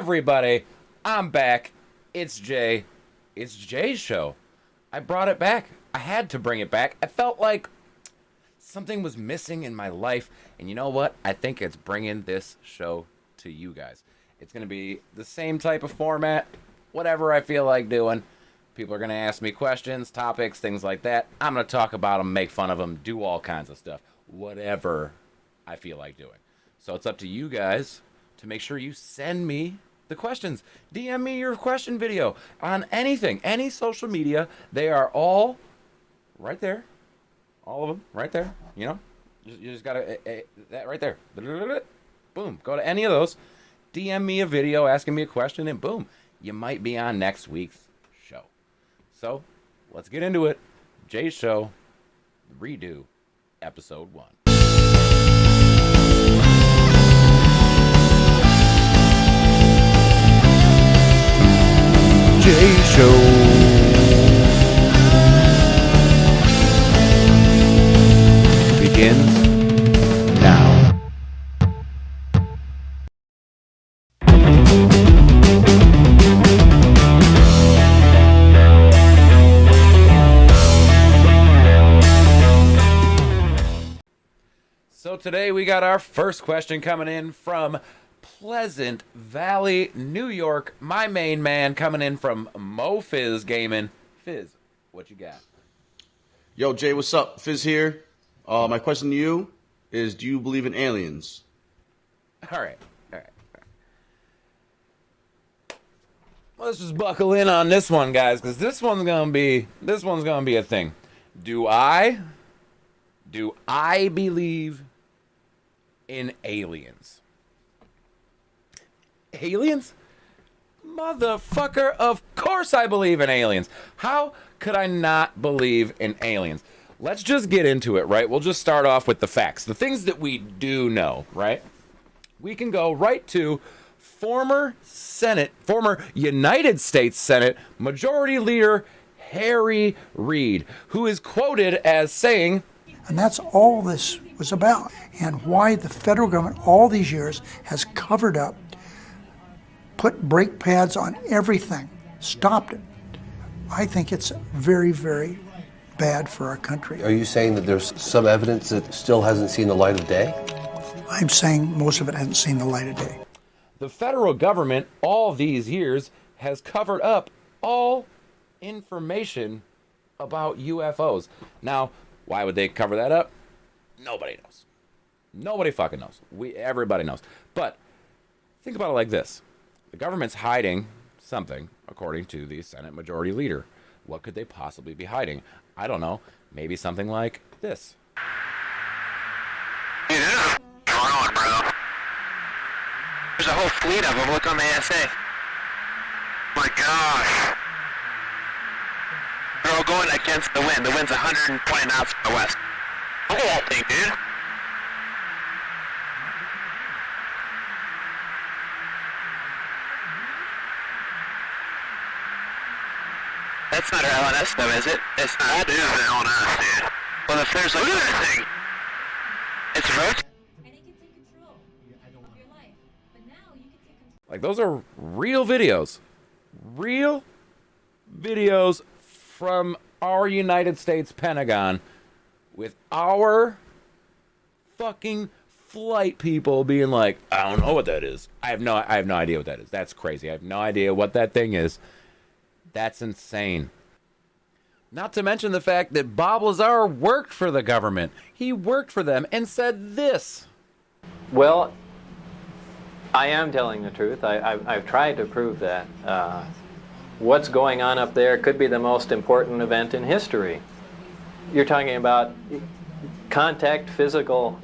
everybody? I'm back. It's Jay. It's Jay's show. I brought it back. I had to bring it back. I felt like something was missing in my life. And you know what? I think it's bringing this show to you guys. It's going to be the same type of format, whatever I feel like doing. People are going to ask me questions, topics, things like that. I'm going to talk about them, make fun of them, do all kinds of stuff. Whatever I feel like doing. So it's up to you guys to make sure you send me the questions. DM me your question video on anything, any social media. They are all right there. All of them right there. You know, you just got to, that right there. Boom. Go to any of those. DM me a video asking me a question, and boom, you might be on next week's show. So let's get into it. Jay's show, redo, episode 1. Jay Show begins now. So today we got our first question coming in from Pleasant Valley, New York. My main man coming in from Mo Fizz Gaming. Fizz, what you got? Yo, Jay, what's up? Fizz here. My question to you is, do you believe in aliens? All right. Let's just buckle in on this one, guys, because this one's gonna be a thing. Do I believe in aliens? Aliens? Motherfucker, of course I believe in aliens. How could I not believe in aliens? Let's just get into it, right? We'll just start off with the facts. The things that we do know, right? We can go right to former United States Senate Majority Leader Harry Reid, who is quoted as saying, and that's all this was about, and why the federal government all these years has covered up, put brake pads on everything, stopped it. I think it's very, very bad for our country. Are you saying that there's some evidence that still hasn't seen the light of day? I'm saying most of it hasn't seen the light of day. The federal government all these years has covered up all information about UFOs. Now, why would they cover that up? Nobody knows. Nobody fucking knows. Everybody knows. But think about it like this. The government's hiding something, according to the Senate Majority Leader. What could they possibly be hiding? I don't know. Maybe something like this. Dude, there's going on, bro. There's a whole fleet of them. Look on the ASA. My gosh. They're all going against the wind. The wind's 120 knots from the west. Look at that thing, dude. That's not our LNS though, is it? It's not. That is the LNS, dude. Well, if there's like... Look at that thing! It's rotating. And it can take control of your life. But now you can take control. Like, those are real videos. Real videos from our United States Pentagon with our fucking flight people being like, I don't know what that is. I have no idea what that is. That's crazy. I have no idea what that thing is. That's insane. Not to mention the fact that Bob Lazar worked for the government. He worked for them and said this. Well, I am telling the truth. I've tried to prove that. What's going on up there could be the most important event in history. You're talking about contact, physical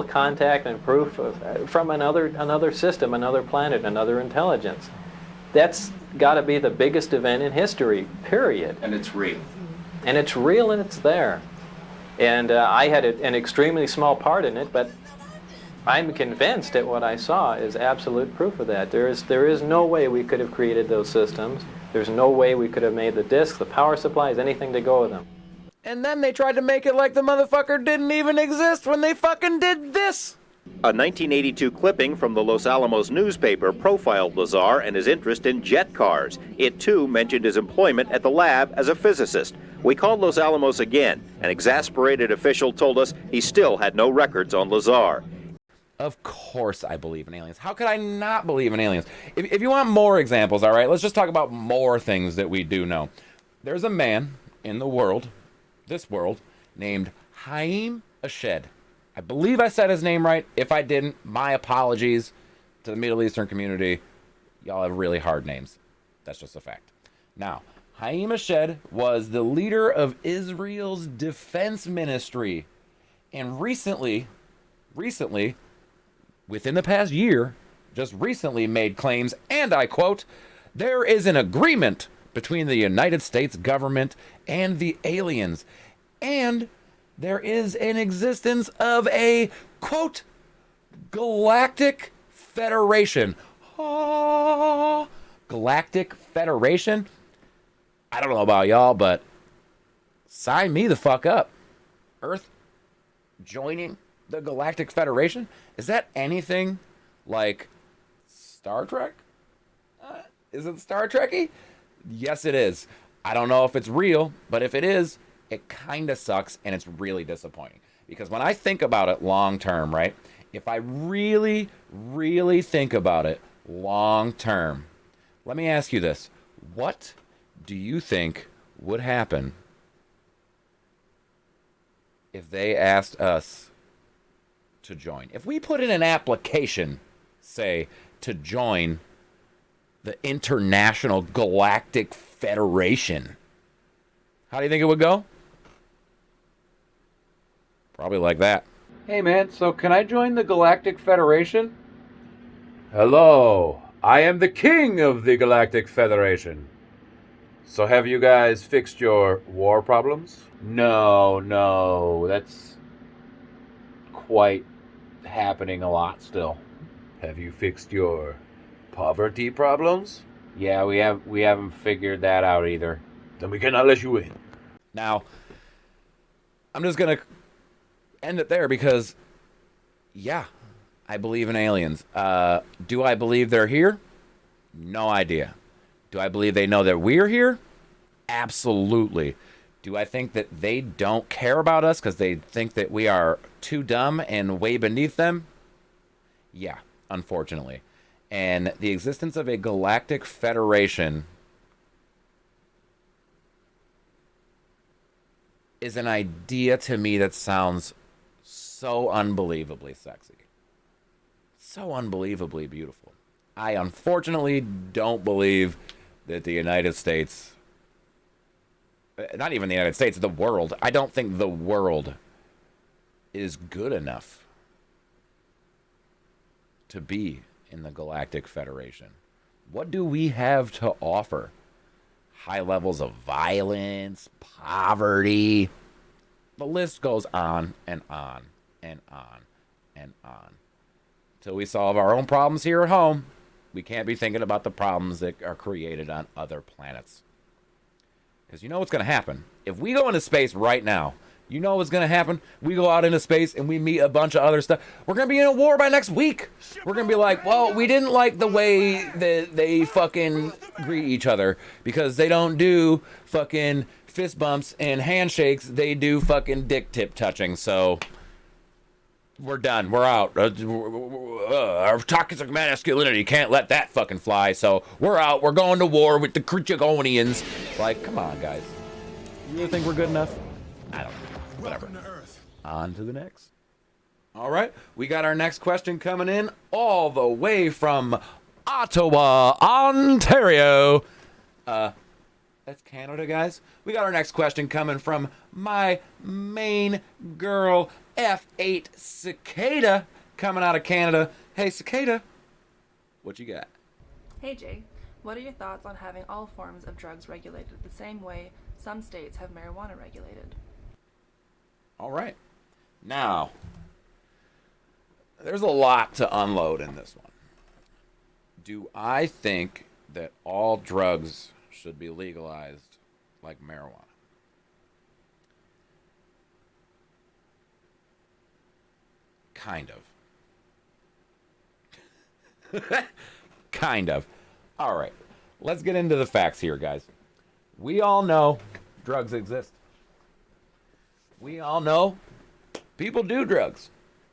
contact and proof from another system, another planet, another intelligence. That's got to be the biggest event in history, period. And it's real. And it's real and it's there. And I had an extremely small part in it, but I'm convinced that what I saw is absolute proof of that. There is no way we could have created those systems. There's no way we could have made the discs, the power supplies, anything to go with them. And then they tried to make it like the motherfucker didn't even exist when they fucking did this. A 1982 clipping from the Los Alamos newspaper profiled Lazar and his interest in jet cars. It too mentioned his employment at the lab as a physicist. We called Los Alamos again. An exasperated official told us he still had no records on Lazar. Of course I believe in aliens. How could I not believe in aliens? If you want more examples, all right, let's just talk about more things that we do know. There's a man in the world, this world, named Haim Ashed. I believe I said his name right. If I didn't, my apologies to the Middle Eastern community. Y'all have really hard names. That's just a fact. Now, Haim Ashed was the leader of Israel's defense ministry. And recently, within the past year, just recently made claims, and I quote, "There is an agreement between the United States government and the aliens, and there is an existence of a, quote, galactic federation." Ah, galactic federation? I don't know about y'all, but sign me the fuck up. Earth joining the Galactic Federation? Is that anything like Star Trek? Is it Star Trekky? Yes, it is. I don't know if it's real, but if it is, it kind of sucks and it's really disappointing. Because when I think about it long term, right? If I really, really think about it long term, let me ask you this. What do you think would happen if they asked us to join? If we put in an application, say, to join the International Galactic Federation, how do you think it would go? Probably like that. Hey man, so can I join the Galactic Federation? Hello, I am the king of the Galactic Federation. So have you guys fixed your war problems? No, that's quite happening a lot still. Have you fixed your poverty problems? Yeah, we haven't figured that out either. Then we cannot let you in. Now, I'm just gonna end it there because, yeah, I believe in aliens. Do I believe they're here? No idea. Do I believe they know that we're here? Absolutely. Do I think that they don't care about us because they think that we are too dumb and way beneath them? Yeah, unfortunately. And the existence of a galactic federation is an idea to me that sounds so unbelievably sexy. So unbelievably beautiful. I unfortunately don't believe that the United States, not even the United States, the world, I don't think the world is good enough to be in the Galactic Federation. What do we have to offer? High levels of violence, poverty. The list goes on and on and on and on. Till we solve our own problems here at home, we can't be thinking about the problems that are created on other planets. Because you know what's going to happen. If we go into space right now, you know what's going to happen? We go out into space and we meet a bunch of other stuff. We're going to be in a war by next week. We're going to be like, well, we didn't like the way that they fucking greet each other because they don't do fucking fist bumps and handshakes. They do fucking dick tip touching. So we're done. We're out. Our toxic masculinity can't let that fucking fly. So we're out. We're going to war with the Kryptonians. Like, come on, guys. You really think we're good enough? I don't know. Whatever. On to the next. All right. We got our next question coming in all the way from Ottawa, Ontario. That's Canada, guys. We got our next question coming from my main girl, F8 Cicada, coming out of Canada. Hey, Cicada, what you got? Hey, Jay. What are your thoughts on having all forms of drugs regulated the same way some states have marijuana regulated? All right. Now, there's a lot to unload in this one. Do I think that all drugs should be legalized like marijuana? Kind of. Kind of. All right. Let's get into the facts here, guys. We all know drugs exist. We all know people do drugs.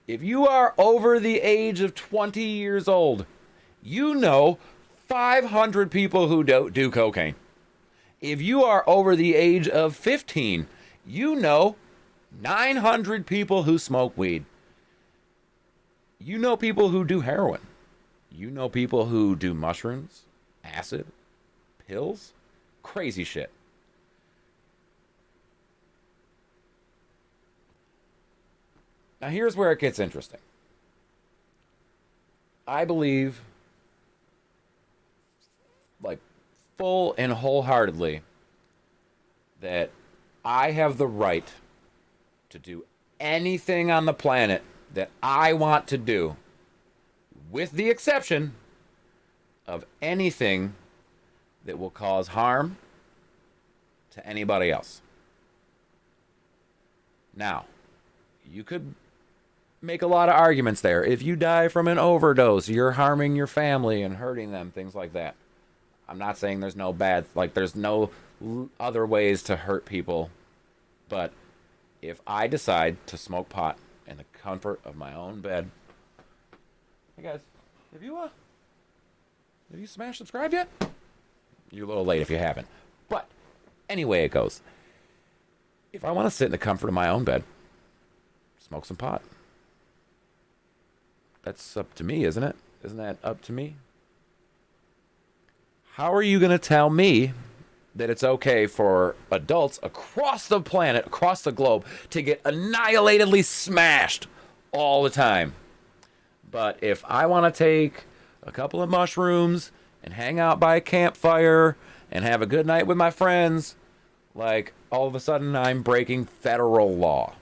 If you are over the age of 20 years old, you know 500 people who do cocaine. If you are over the age of 15, you know 900 people who smoke weed. You know people who do heroin. You know people who do mushrooms, acid, pills, crazy shit. Now here's where it gets interesting. I believe, like, full and wholeheartedly, that I have the right to do anything on the planet that I want to do, with the exception of anything that will cause harm to anybody else. Now, you could make a lot of arguments there. If you die from an overdose, you're harming your family and hurting them, things like that. I'm not saying there's no bad, like, there's no other ways to hurt people, but if I decide to smoke pot in the comfort of my own bed. Hey guys, have you smashed subscribe yet? You're a little late if you haven't. But anyway it goes. If I want to sit in the comfort of my own bed, smoke some pot. That's up to me, isn't it? Isn't that up to me? How are you going to tell me that it's okay for adults across the planet, across the globe, to get annihilatedly smashed all the time? But if I want to take a couple of mushrooms and hang out by a campfire and have a good night with my friends, like, all of a sudden I'm breaking federal law.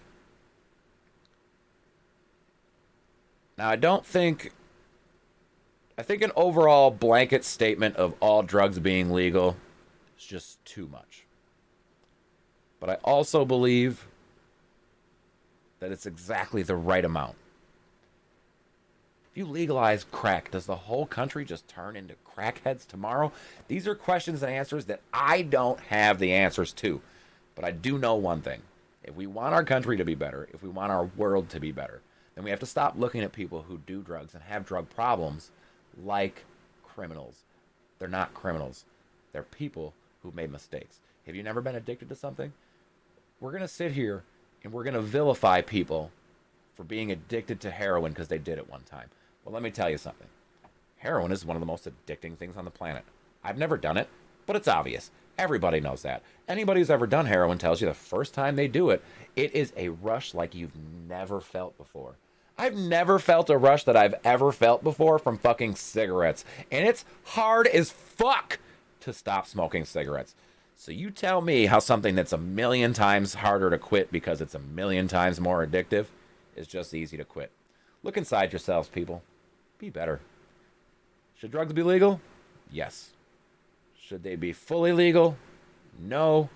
Now, I think an overall blanket statement of all drugs being legal is just too much. But I also believe that it's exactly the right amount. If you legalize crack, does the whole country just turn into crackheads tomorrow? These are questions and answers that I don't have the answers to. But I do know one thing. If we want our country to be better, if we want our world to be better, then we have to stop looking at people who do drugs and have drug problems like criminals. They're not criminals. They're people who made mistakes. Have you never been addicted to something? We're going to sit here and we're going to vilify people for being addicted to heroin because they did it one time. Well, let me tell you something. Heroin is one of the most addicting things on the planet. I've never done it, but it's obvious. Everybody knows that. Anybody who's ever done heroin tells you the first time they do it, it is a rush like you've never felt before. I've never felt a rush that I've ever felt before from fucking cigarettes. And it's hard as fuck to stop smoking cigarettes. So you tell me how something that's a million times harder to quit because it's a million times more addictive is just easy to quit. Look inside yourselves, people. Be better. Should drugs be legal? Yes. Should they be fully legal? No.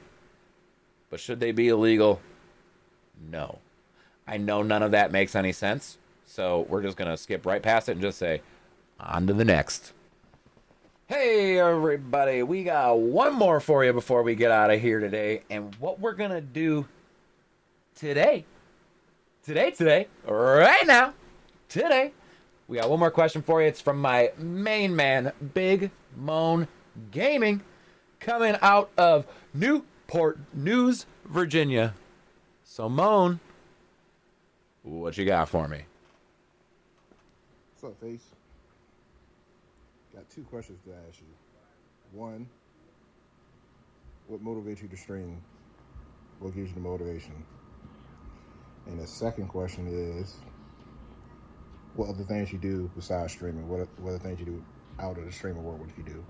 But should they be illegal? No. I know none of that makes any sense, so we're just going to skip right past it and just say, on to the next. Hey, everybody. We got one more for you before we get out of here today. And what we're going to do today, right now, today, we got one more question for you. It's from my main man, Big Moan Gaming, coming out of Newport News, Virginia. So, Moan, what you got for me? What's up, Face? Got two questions to ask you. One, what motivates you to stream? What gives you the motivation? And the second question is, what other things you do besides streaming? What other things you do out of the streaming world? What do you do?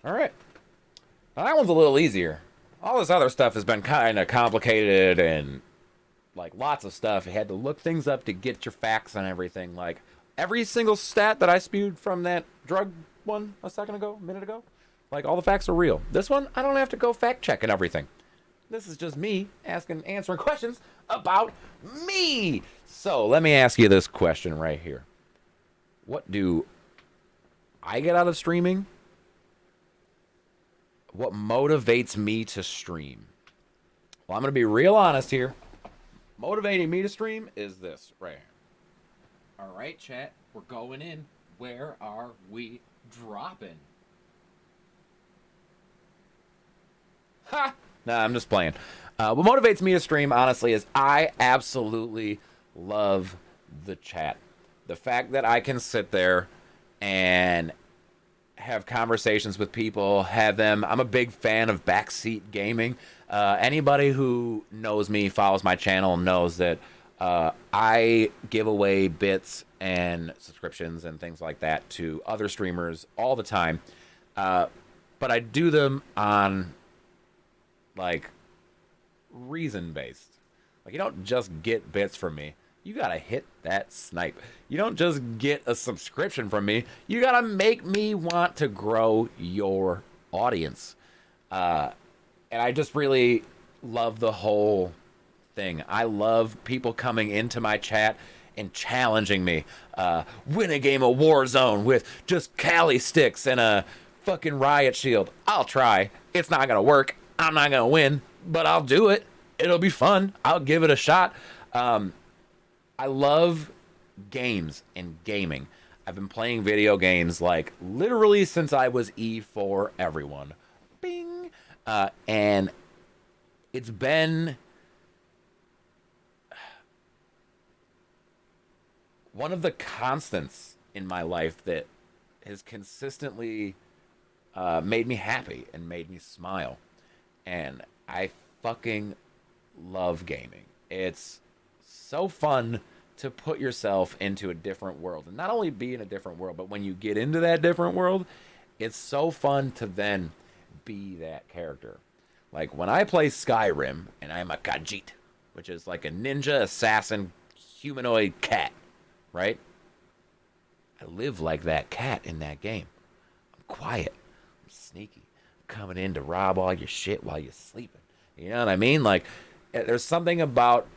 All right. Now, that one's a little easier. All this other stuff has been kind of complicated and, like, lots of stuff. You had to look things up to get your facts and everything. Like, every single stat that I spewed from that drug one a minute ago, like, all the facts are real. This one, I don't have to go fact check and everything. This is just me answering questions about me. So let me ask you this question right here. What do I get out of streaming? What motivates me to stream? Well, I'm going to be real honest here. Motivating me to stream is this right here. All right, chat. We're going in. Where are we dropping? Ha! Nah, I'm just playing. What motivates me to stream, honestly, is I absolutely love the chat. The fact that I can sit there and have conversations with people, have them. I'm a big fan of backseat gaming. Anybody who knows me, follows my channel, knows that I give away bits and subscriptions and things like that to other streamers all the time. But I do them on, like, reason-based. Like, you don't just get bits from me. You gotta hit that snipe. You don't just get a subscription from me. You gotta make me want to grow your audience. And I just really love the whole thing. I love people coming into my chat and challenging me. Win a game of Warzone with just Cali sticks and a fucking riot shield. I'll try. It's not gonna work. I'm not gonna win, but I'll do it. It'll be fun. I'll give it a shot. I love games and gaming. I've been playing video games like literally since I was E for everyone. Bing! And it's been one of the constants in my life that has consistently made me happy and made me smile. And I fucking love gaming. It's so fun to put yourself into a different world. And not only be in a different world, but when you get into that different world, it's so fun to then be that character. Like when I play Skyrim and I'm a Khajiit, which is like a ninja assassin humanoid cat, right? I live like that cat in that game. I'm quiet. I'm sneaky. I'm coming in to rob all your shit while you're sleeping. You know what I mean? Like, there's something about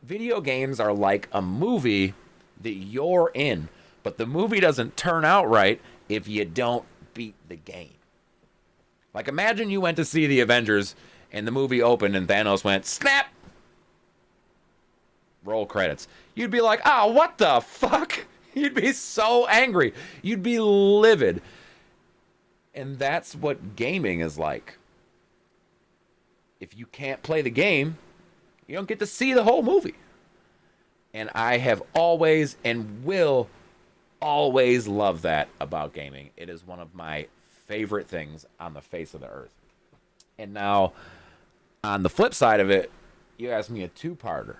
video games are like a movie that you're in, but the movie doesn't turn out right if you don't beat the game. Like, imagine you went to see the Avengers and the movie opened and Thanos went, snap! Roll credits. You'd be like, oh, what the fuck? You'd be so angry. You'd be livid. And that's what gaming is like. If you can't play the game, you don't get to see the whole movie. And I have always and will always love that about gaming. It is one of my favorite things on the face of the earth. And now, on the flip side of it, you asked me a two-parter.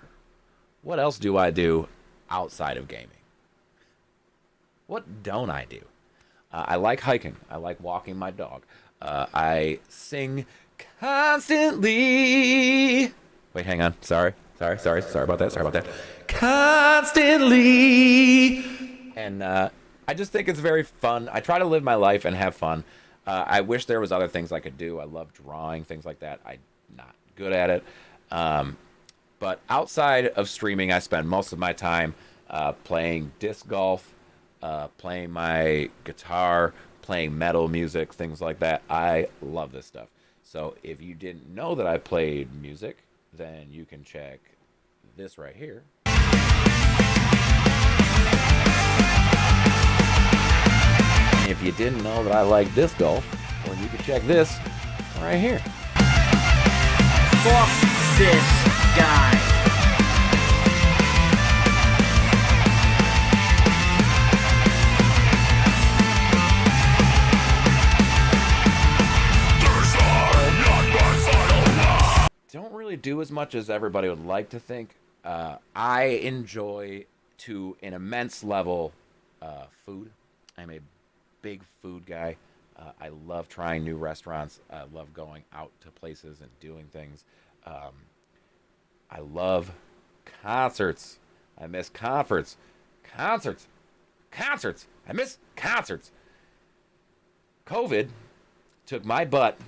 What else do I do outside of gaming? What don't I do? I like hiking. I like walking my dog. I sing constantly. Wait, hang on. Sorry about that. Constantly. And I just think it's very fun. I try to live my life and have fun. I wish there was other things I could do. I love drawing, things like that. I'm not good at it. But outside of streaming, I spend most of my time playing disc golf, playing my guitar, playing metal music, things like that. I love this stuff. So if you didn't know that I played music, then you can check this right here. And if you didn't know that I like disc golf, well, you can check this right here. Fuck this guy. Don't really do as much as everybody would like to think. I enjoy to an immense level food. I'm a big food guy. I love trying new restaurants. I love going out to places and doing things. I love concerts. I miss concerts. Concerts. I miss concerts. COVID took my butt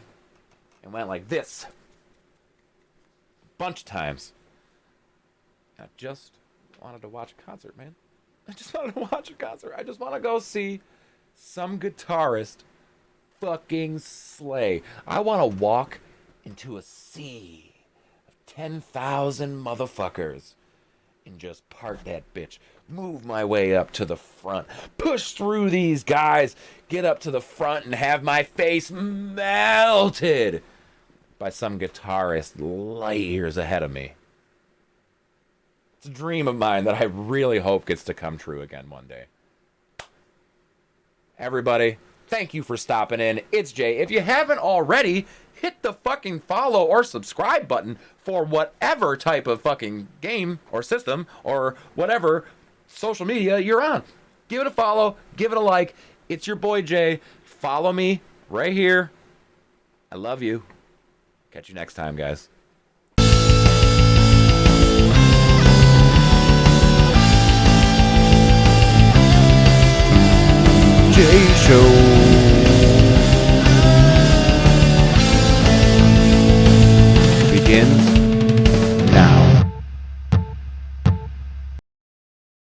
and went like this a bunch of times. I just wanted to watch a concert, man. I just wanted to watch a concert. I just want to go see some guitarist fucking slay. I want to walk into a sea of 10,000 motherfuckers and just park that bitch. Move my way up to the front. Push through these guys. Get up to the front and have my face melted by some guitarist light years ahead of me. It's a dream of mine that I really hope gets to come true again one day. Everybody, thank you for stopping in. It's Jay. If you haven't already, hit the fucking follow or subscribe button for whatever type of fucking game or system or whatever social media you're on. Give it a follow. Give it a like. It's your boy Jay. Follow me right here. I love you. Catch you next time, guys. Jay Show begins